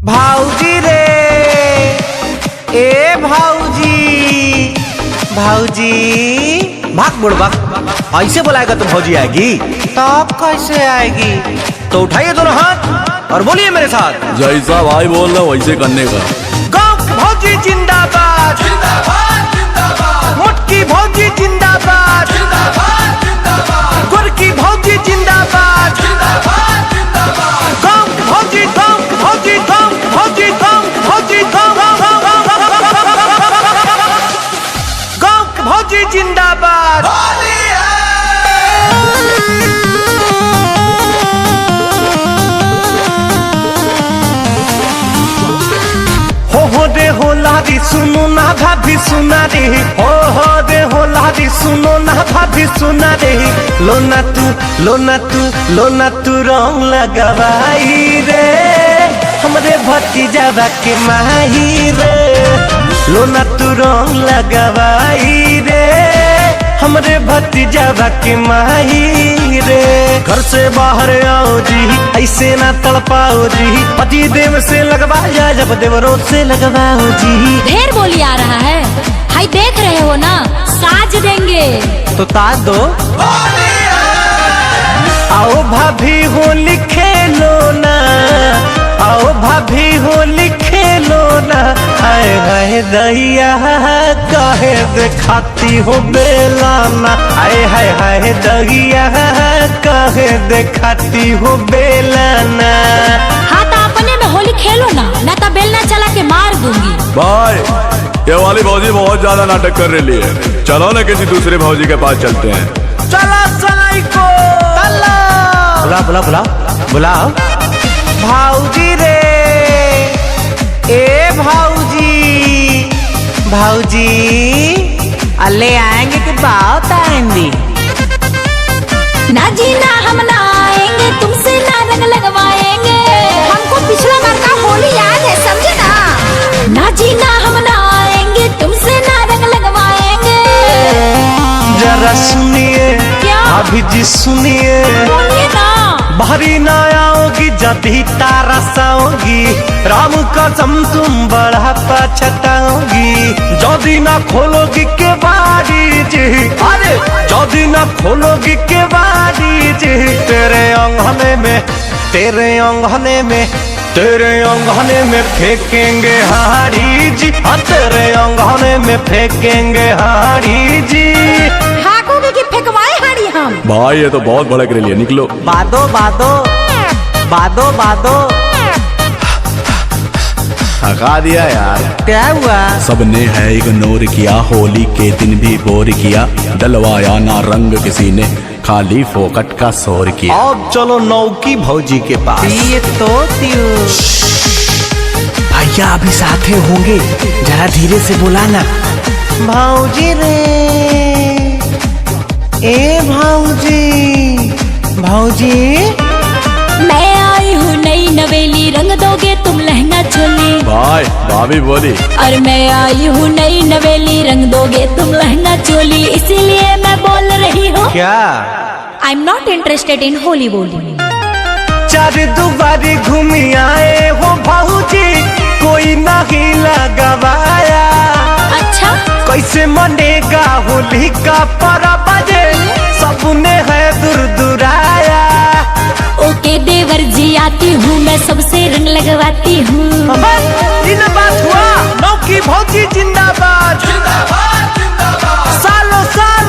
भाऊजी रे ए भाऊजी भाऊजी भाग बुढ़ ऐसे बुलाएगा तो भौजी आएगी। तब कैसे आएगी? तो उठाइए दोनों हाथ और बोलिए मेरे साथ। जैसा भाई बोल रहा वैसे करने का। गाँव की भौजी जिंदाबाद जिंदाबाद जिंदाबाद, मोटकी भौजी जिंदाबाद जिंदाबाद जिंदाबाद, गुड़ की भौजी जिंदाबाद जिंदाबाद जिंदाबाद, गाँव की भौजी गाँव की भौजी गाँव की भौजी गाँव की भौजी गाँव की भौजी जिंदाबाद। हो रे हो लारी सुनो ना भाभी सुना रे, हो रे हो लारी सुनो ना भाभी सुना रे, लोना तू रंग लगवाई रे हमरे भतीजा के माही रे, लोना तू रंग लगवाई रे हमरे भतीजा के माही रे। घर से बाहर आओ जी ऐसे ना तड़पाओ जी, पति देव से लगवाया जब देवरों से लगवाओ जी। ढेर बोली आ रहा है, हाय देख रहे हो ना, साज देंगे तो ताज दो। आओ भाभी होली खेलो ना, आओ भाभी होली खेलो ना, हाय हाय दैया काहे दिखाती हो बेलाना, हाय हाय हाय दैया काहे दिखाती हो बेलाना। हाँ तो अपने में होली खेलो ना तो बेलना चला के मार दूंगी। भाई ये वाली भौजी बहुत ज्यादा नाटक कर रही है, चलो ना किसी दूसरे भौजी के पास चलते हैं। चला सलाई को बुलाओ भाऊजी रे ए भाऊजी भाऊजी अल्ले आएंगे कि बात आएंगी? ना जी ना हम ना आएंगे, तुमसे ना रंग लगवाएंगे, हमको पिछला बार का होली याद है समझे ना। ना जी ना हम ना आएंगे, तुमसे ना रंग लगवाएंगे। जरा सुनिए क्या? अभी जी सुनिए, बोलिए ना। बाहरी ना आओगी जभी तारा साओगी, राम कसम तुम बड़ा पछताओगी, जदी ना खोलोगी के बारी जी, अरे जदी ना खोलोगी के बारी जी, तेरे अंगने में फेंकेंगे हाड़ी जी, तेरे अंगने में फेंकेंगे हाड़ी जी। भागोगे कि फेंकवाए हाड़ी हम? भाई ये तो बहुत भड़क रही है, निकलो। बादो हका दिया यार। क्या हुआ? सबने है इग्नोर किया, होली के दिन भी बोर किया, डलवाया ना रंग किसी ने, खाली फोकट का शोर किया। अब चलो नौकी भौजी के पास। ये तो भैया अभी साथे होंगे, जरा धीरे से बुलाना। भाऊजी रे ए भाऊजी मैं आई हूँ नई नवेली, रंग दोगे तुम लहंगा चोली। भाई भाभी बोली। और मैं आई हूँ नई नवेली, रंग दोगे तुम लहंगा चोली, इसीलिए मैं बोल रही हूँ क्या? I am not interested in Holi बोली। चार दुबारी घूमी आए हो भाऊजी, कोई नहीं लगवाया, अच्छा कैसे मनेगा होली का परब जे, सबने है दुराया। ओके देवर जी आती हूँ, मैं सबसे रंग लगवाती हूँ। इन बात हुआ नौकी भौजी जिंदाबाद जिंदाबाद जिंदाबाद, सालों साल